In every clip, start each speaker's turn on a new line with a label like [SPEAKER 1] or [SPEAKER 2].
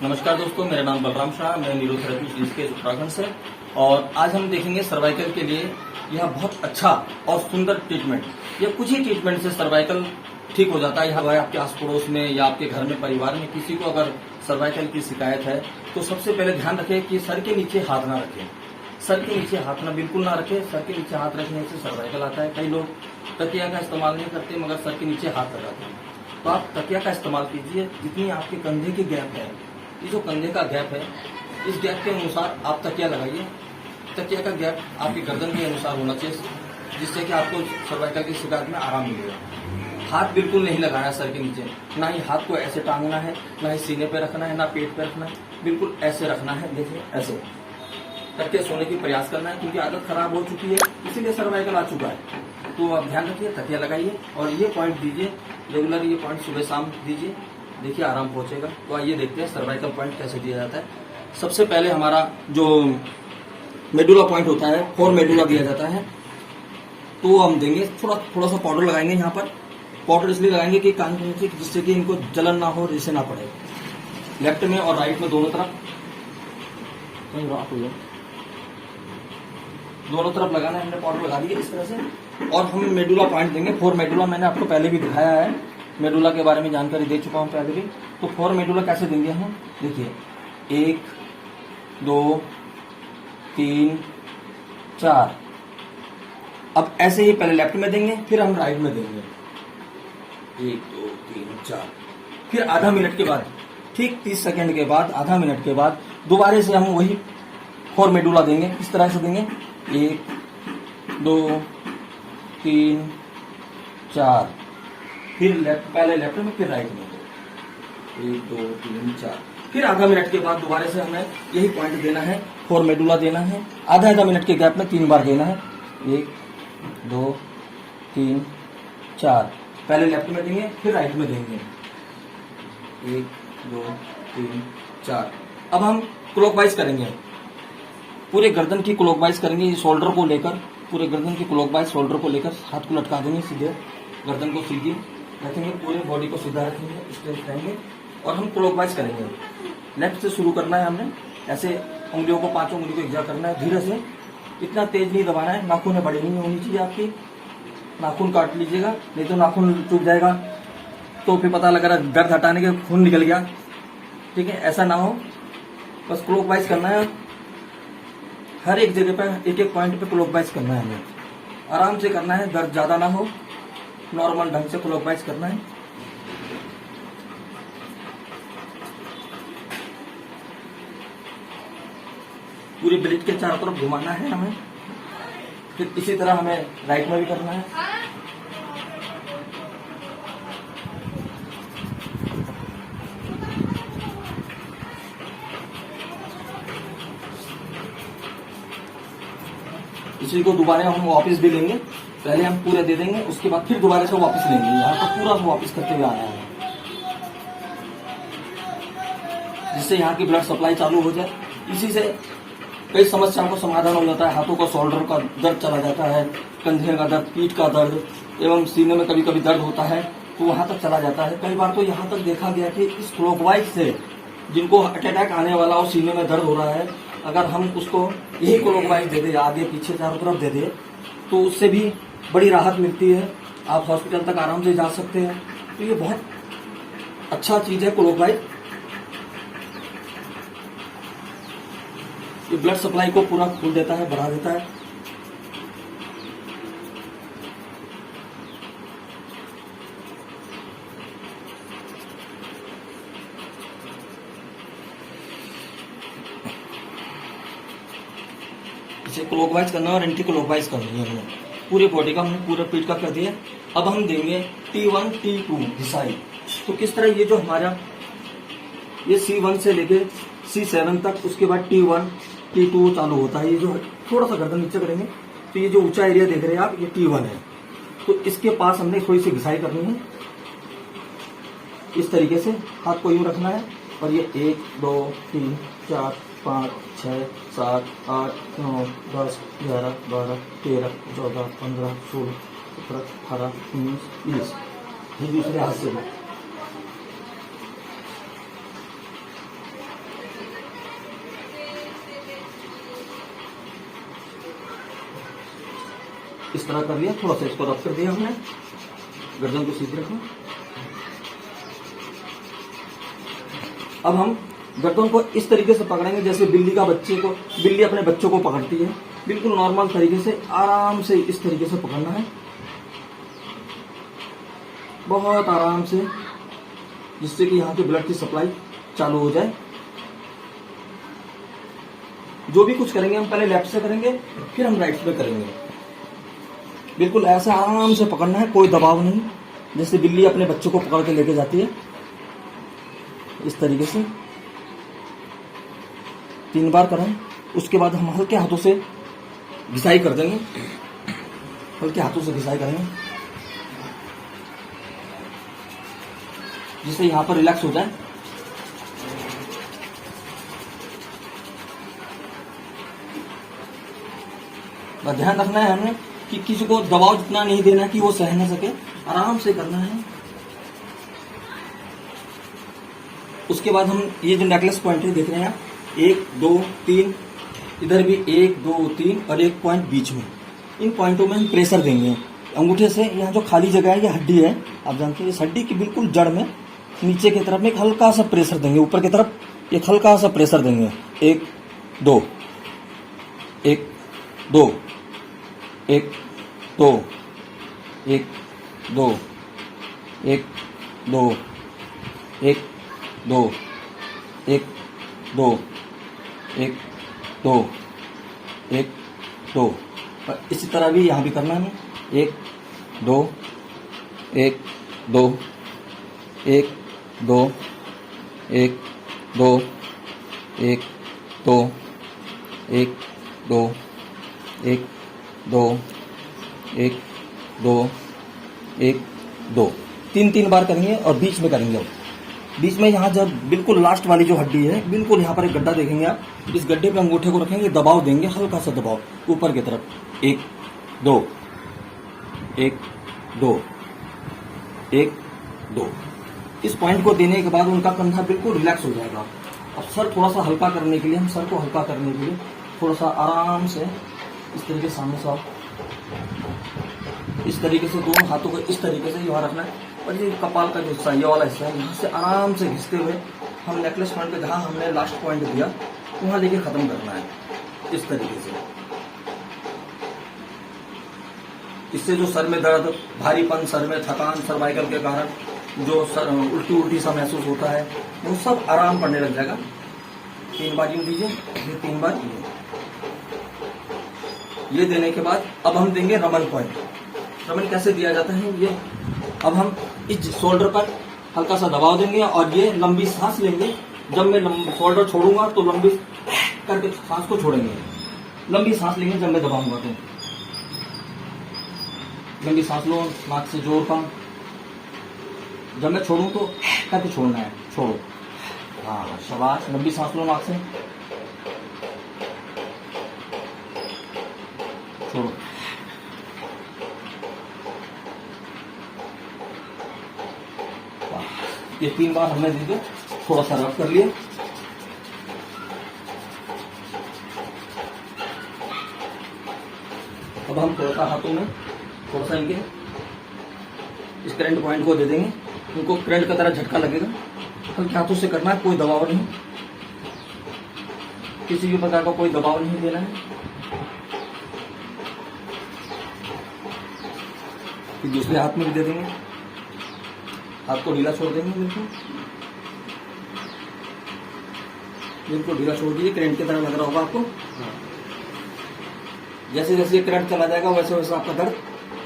[SPEAKER 1] नमस्कार दोस्तों, मेरा नाम बलराम शाह, मैं न्यूरोथेरेपी के उत्तराखंड से। और आज हम देखेंगे सर्वाइकल के लिए यह बहुत अच्छा और सुंदर ट्रीटमेंट। यह कुछ ही ट्रीटमेंट से सर्वाइकल ठीक हो जाता है। यह आपके आस पड़ोस में या आपके घर में परिवार में किसी को अगर सर्वाइकल की शिकायत है तो सबसे पहले ध्यान रखें कि सर के नीचे हाथ ना रखें। सर के नीचे हाथ ना बिल्कुल ना रखें। सर के नीचे हाथ रखने से सर्वाइकल आता है। कई लोग तकिया का इस्तेमाल नहीं करते मगर सर के नीचे हाथ लगाते हैं। तो आप तकिया का इस्तेमाल कीजिए। जितनी आपके कंधे की गैप है, ये जो कंधे का गैप है, इस गैप के अनुसार आप तकिया लगाइए। तकिया का गैप आपकी गर्दन के अनुसार होना चाहिए, जिससे कि आपको सर्वाइकल की शिकायत में आराम मिलेगा। हाथ बिल्कुल नहीं लगाना सर के नीचे, ना ही हाथ को ऐसे टांगना है, ना ही सीने पे रखना है, ना पेट पे रखना है। बिल्कुल ऐसे रखना है, देखिए ऐसे करके सोने की प्रयास करना है, क्योंकि आदत खराब हो चुकी है, इसीलिए सर्वाइकल आ चुका है। तो आप ध्यान रखिए, तकिया लगाइए और ये पॉइंट दीजिए रेगुलर। ये पॉइंट सुबह शाम दीजिए, देखिए आराम पहुंचेगा। तो आइए देखते हैं सर्वाइकल पॉइंट कैसे दिया जाता है। सबसे पहले हमारा जो मेडुला पॉइंट होता है, फोर मेडुला दिया जाता है। तो हम देंगे थोड़ा सा पाउडर लगाएंगे। यहाँ पर पाउडर इसलिए लगाएंगे कि कान के नीचे, जिससे कि इनको जलन ना हो, रिसे ना पड़े। लेफ्ट में और राइट में दोनों तरफ लगाना है। हमने पाउडर लगा दिया इस तरह से। और हम मेडुला पॉइंट देंगे। फोर मेडुला मैंने आपको पहले भी दिखाया है, मेडुला के बारे में जानकारी दे चुका हूं पहले भी। तो फोर मेडुला कैसे देंगे हम, देखिए 1 2 3 4। अब ऐसे ही पहले लेफ्ट में देंगे, फिर हम राइट में देंगे 1 2 3 4। फिर आधा मिनट के बाद, ठीक 30 सेकंड के बाद, आधा मिनट के बाद दोबारा से हम वही फोर मेडुला देंगे। इस तरह से देंगे 1 2 3 4। फिर पहले लेफ्ट में, फिर राइट में 1 2 3 4। फिर आधा मिनट के बाद दोबारा से हमें यही पॉइंट देना है, फोर मेडुला देना है। आधा मिनट के गैप में 3 बार देना है, 1 2 3 4। पहले लेफ्ट में देंगे, फिर राइट में देंगे 1 2 3 4। अब हम क्लॉकवाइज करेंगे, पूरे गर्दन की क्लॉकवाइज करेंगे। शोल्डर को लेकर, पूरे गर्दन की क्लॉकवाइज शोल्डर को लेकर हाथ को लटका देंगे सीधे, गर्दन को सीधी रखेंगे, पूरे बॉडी को सीधा रखेंगे, स्ट्रेट रहेंगे और हम क्लॉकवाइज करेंगे। लेफ्ट से शुरू करना है हमने, ऐसे उंगलियों को, 5 उंगली को एक जगह करना है धीरे से। इतना तेज नहीं दबाना है, नाखून बड़ी नहीं होनी चाहिए आपकी। नाखून काट लीजिएगा, नहीं तो नाखून चुभ जाएगा, तो फिर पता लग रहा है दर्द हटाने के खून निकल गया। ठीक है, ऐसा ना हो, बस क्लॉकवाइज करना है। हर एक जगह पे, एक एक पॉइंट पे क्लॉकवाइज करना है हमें। आराम से करना है, दर्द ज्यादा ना हो, नॉर्मल ढंग से क्लॉकवाइज करना है। पूरी ब्लेड के चारों तरफ घुमाना है हमें। फिर इसी तरह हमें राइट में भी करना है। इसी को दोबारा हम वापस भी लेंगे। पहले हम पूरे दे देंगे, उसके बाद फिर दोबारा से वापस लेंगे। यहाँ पर पूरा वापस करते हुए आना है, जिससे यहाँ की ब्लड सप्लाई चालू हो जाए। इसी से कई समस्याओं का समाधान हो जाता है। हाथों का शोल्डर का दर्द चला जाता है, कंधे का दर्द, पीठ का दर्द एवं सीने में कभी कभी दर्द होता है, तो वहां तक चला जाता है। कई बार तो यहाँ तक देखा गया कि इस क्लॉकवाइज से जिनको हार्ट अटैक आने वाला और सीने में दर्द हो रहा है, अगर हम उसको यही क्लॉकवाइज दे दे, आगे पीछे चारों तरफ दे दे, तो उससे भी बड़ी राहत मिलती है। आप हॉस्पिटल तक आराम से जा सकते हैं। तो ये बहुत अच्छा चीज है क्लॉकवाइज। ये ब्लड सप्लाई को पूरा खोल देता है, बढ़ा देता है। इसे क्लॉकवाइज करना और एंटी क्लॉकवाइज करनी है हमने। पूरे बॉडी का हमने पूरे पीठ का कर दिया। अब हम देंगे T1 T2 घिसाई। तो किस तरह, ये जो हमारा ये C1 से लेके C7 तक, उसके बाद T1 T2 चालू होता है। ये जो थोड़ा सा गर्दन नीचे करेंगे तो ये जो ऊंचा एरिया देख रहे हैं आप, ये T1 है। तो इसके पास हमने थोड़ी सी घिसाई करनी है। इस तरीके से हाथ को यूं रखना है और ये 1 2 3 4 5 6 7 8 9 10 11 12 13 14 15 16 17 18 19 20। ये दूसरे हाथ से इस तरह कर लिया, थोड़ा सा इसको रब कर दिया हमने, गर्दन को सीधी रखो। अब हम गर्दन को इस तरीके से पकड़ेंगे जैसे बिल्ली अपने बच्चों को पकड़ती है। बिल्कुल नॉर्मल तरीके से, आराम से इस तरीके से पकड़ना है, बहुत आराम से, जिससे कि यहाँ की ब्लड की सप्लाई चालू हो जाए। जो भी कुछ करेंगे हम पहले लेफ्ट से करेंगे, फिर हम राइट से करेंगे। बिल्कुल ऐसा आराम से पकड़ना है, कोई दबाव नहीं, जैसे बिल्ली अपने बच्चों को पकड़ के लेके जाती है, इस तरीके से 3 बार करें। उसके बाद हम हल्के हाथों से घिसाई कर देंगे, हल्के हाथों से घिसाई करेंगे, जिससे यहाँ पर रिलैक्स हो जाए। ध्यान रखना है हमें कि किसी को दबाव जितना नहीं देना है कि वो सह न सके, आराम से करना है। उसके बाद हम ये जो नेकलेस पॉइंट है देख रहे हैं, 1 2 3, इधर भी 1 2 3 और एक पॉइंट बीच में, इन पॉइंटों में हम प्रेशर देंगे अंगूठे से। यहाँ जो खाली जगह है ये हड्डी है, आप जानते हैं, इस हड्डी की बिल्कुल जड़ में नीचे की तरफ में एक हल्का सा प्रेशर देंगे, ऊपर की तरफ एक हल्का सा प्रेशर देंगे। 1 2 1 2 1 2 1 2 1 2 1 2 1 2 1 2 1 2। इसी तरह भी यहाँ भी करना है, 1 2 1 2 1 2 1 2 1 2 1 2 1 2 1 2 1 2, 3 बार करेंगे और बीच में करेंगे। बीच में यहाँ जब बिल्कुल लास्ट वाली जो हड्डी है, बिल्कुल यहाँ पर एक गड्ढा देखेंगे आप, इस गड्ढे पे अंगूठे को रखेंगे, दबाव देंगे, हल्का सा दबाव ऊपर की तरफ। 1 2 1 2 1 2। इस पॉइंट को देने के बाद उनका कंधा बिल्कुल रिलैक्स हो जाएगा। अब सर थोड़ा सा हल्का करने के लिए, हम सर को हल्का करने के लिए थोड़ा सा आराम से इस तरीके सामने से, इस तरीके से दोनों हाथों को इस तरीके से यहाँ रखना है, और ये कपाल का जो हिस्सा, ये वाला हिस्सा है, यहाँ से आराम से घिसते हुए हम नेकलेस पॉइंट पे जहाँ हमने लास्ट पॉइंट दिया वहाँ लेके खत्म करना है, इस तरीके से। इससे जो सर में दर्द, भारीपन, सर में थकान, सर्वाइकल के कारण जो सर उल्टी सा महसूस होता है, वो सब आराम पड़ने लग जाएगा। 3 बार यूं दीजिए, ये 3 बार ये देने के बाद अब हम देंगे रमन पॉइंट। रमन कैसे दिया जाता है ये, अब हम इस शोल्डर पर हल्का सा दबाव देंगे और ये लंबी सांस लेंगे। जब मैं शोल्डर छोड़ूंगा तो लंबी करके सांस को छोड़ेंगे, लंबी सांस लेंगे। जब मैं दबाऊंगा तो लंबी सांस लो नाक से जोर का, जब मैं छोड़ूं तो करके छोड़ना है, छोड़ो। हाँ शाबाश, लंबी सांस लो नाक से, छोड़ो। ये 3 बार हमने दे दिया, थोड़ा सा रब कर लिया। अब हम थोड़ा सा हाथों में थोड़ा सा इनके इस करंट पॉइंट को दे देंगे, उनको करंट का तरह झटका लगेगा। हल्के हाथों से करना है, कोई दबाव नहीं, किसी भी प्रकार का कोई दबाव नहीं देना है। फिर दूसरे हाथ में भी दे देंगे, हाथ को ढीला छोड़ देंगे, बिल्कुल ढीला छोड़ दीजिए। करंट की तरह लग रहा होगा आपको। जैसे जैसे करंट चला जाएगा वैसे वैसे आपका दर्द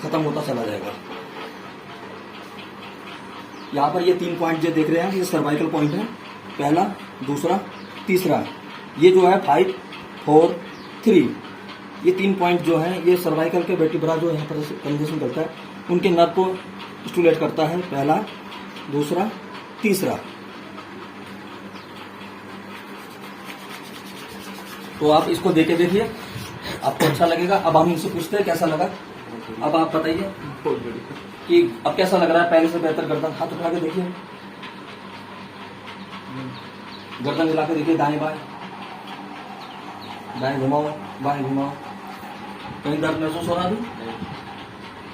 [SPEAKER 1] खत्म होता चला जाएगा। यहाँ पर ये 3 पॉइंट जो देख रहे हैं, ये सर्वाइकल पॉइंट है, पहला, दूसरा, तीसरा। ये जो है 5 4 3, ये 3 पॉइंट जो है ये सर्वाइकल के वर्टिब्रा जो यहाँ पर कंजेशन करता है, उनके नर्व को स्टिमुलेट करता है, पहला, दूसरा, तीसरा। तो आप इसको देके देखिए, आपको अच्छा लगेगा। अब हम इनसे पूछते हैं कैसा लगा। अब आप बताइए कि अब कैसा लग रहा है, पहले से बेहतर। गर्दन हाथ उठा के देखिए, गर्दन हिला के देखिए, दाएं बाएं, दाएं घुमाओ, बाएं घुमाओ। कहीं दर्द महसूस हो रहा अभी?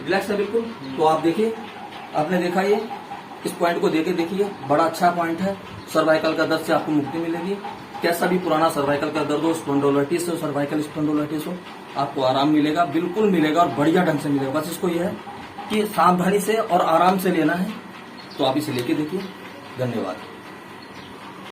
[SPEAKER 1] रिलैक्स है बिल्कुल। तो आप देखिए, आपने देखा ये, इस पॉइंट को देके देखिए, बड़ा अच्छा पॉइंट है। सर्वाइकल का दर्द से आपको मुक्ति मिलेगी। कैसा भी पुराना सर्वाइकल का दर्द हो, स्पॉन्डिलोलिटिस हो, सर्वाइकल स्पॉन्डिलोलिटिस हो, आपको आराम मिलेगा, बिल्कुल मिलेगा और बढ़िया ढंग से मिलेगा। बस इसको यह है कि सावधानी से और आराम से लेना है। तो आप इसे लेके देखिए। धन्यवाद।